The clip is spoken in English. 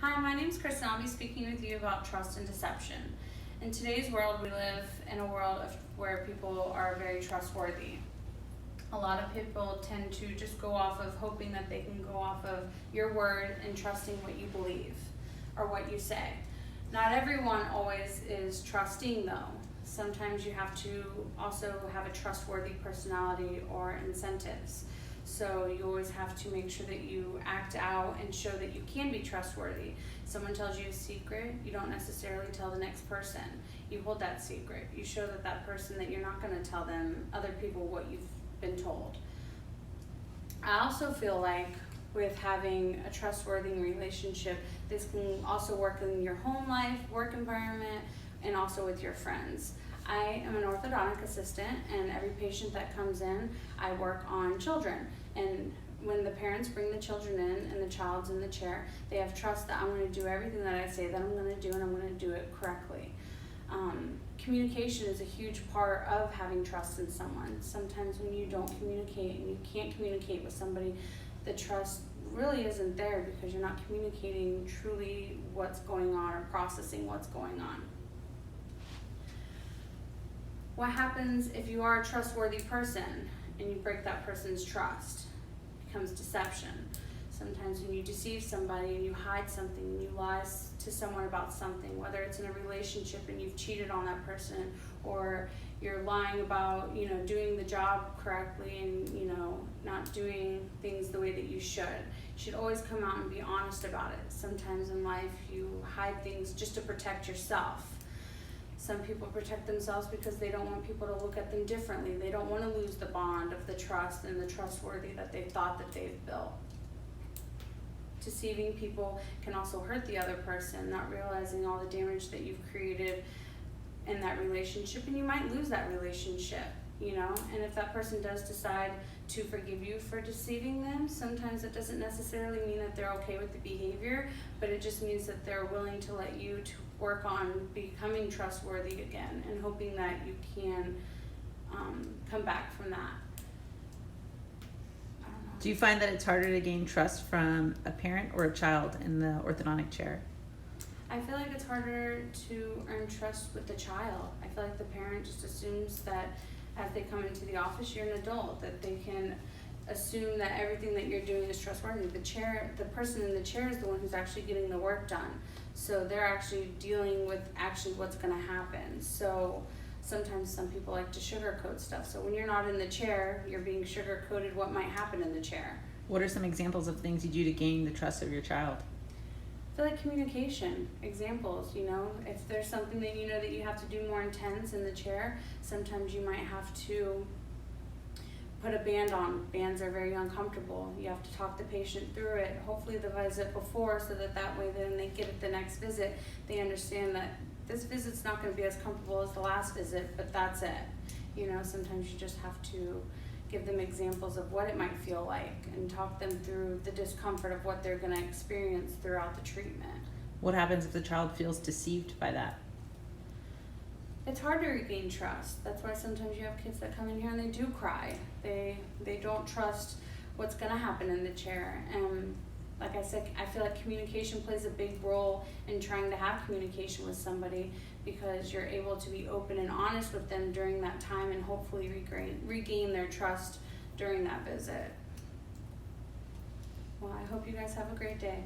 Hi, my name is Kristen. I'll be speaking with you about trust and deception. In today's world, we live in a world where people are very trustworthy. A lot of people tend to just go off of hoping that they can go off of your word and trusting what you believe or what you say. Not everyone always is trusting though. Sometimes you have to also have a trustworthy personality or incentives. So you always have to make sure that you act out and show that you can be trustworthy. Someone tells you a secret, you don't necessarily tell the next person. You hold that secret. You show that person that you're not going to tell them, other people, what you've been told. I also feel like with having a trustworthy relationship, this can also work in your home life, work environment, and also with your friends. I am an orthodontic assistant, and every patient that comes in, I work on children. And when the parents bring the children in and the child's in the chair, they have trust that I'm going to do everything that I say that I'm going to do, and I'm going to do it correctly. Communication is a huge part of having trust in someone. Sometimes when you don't communicate and you can't communicate with somebody, the trust really isn't there because you're not communicating truly what's going on or processing what's going on. What happens if you are a trustworthy person and you break that person's trust? It becomes deception. Sometimes when you deceive somebody and you hide something and you lie to someone about something, whether it's in a relationship and you've cheated on that person, or you're lying about, doing the job correctly and, not doing things the way that you should. You should always come out and be honest about it. Sometimes in life you hide things just to protect yourself. Some people protect themselves because they don't want people to look at them differently. They don't want to lose the bond of the trust and the trustworthy that they thought that they've built. Deceiving people can also hurt the other person, not realizing all the damage that you've created in that relationship, and you might lose that relationship, and if that person does decide to forgive you for deceiving them, sometimes it doesn't necessarily mean that they're okay with the behavior, but it just means that they're willing to let you to work on becoming trustworthy again and hoping that you can come back from that. Do you find that it's harder to gain trust from a parent or a child in the orthodontic chair? I feel like it's harder to earn trust with the child. I feel like the parent just assumes that as they come into the office, you're an adult, that they can assume that everything that you're doing is trustworthy. The person in the chair is the one who's actually getting the work done. So they're actually dealing with what's going to happen. So sometimes some people like to sugarcoat stuff. So when you're not in the chair, you're being sugarcoated what might happen in the chair. What are some examples of things you do to gain the trust of your child? I feel like communication, examples, if there's something that that you have to do more intense in the chair, sometimes you might have to put a band on. Bands are very uncomfortable. You have to talk the patient through it, hopefully the visit before, so that way then they get it the next visit, they understand that this visit's not going to be as comfortable as the last visit, but that's it. Sometimes you just have to give them examples of what it might feel like and talk them through the discomfort of what they're going to experience throughout the treatment. What happens if the child feels deceived by that? It's hard to regain trust. That's why sometimes you have kids that come in here and they do cry. They don't trust what's going to happen in the chair. And like I said, I feel like communication plays a big role in trying to have communication with somebody, because you're able to be open and honest with them during that time and hopefully regain their trust during that visit. Well, I hope you guys have a great day.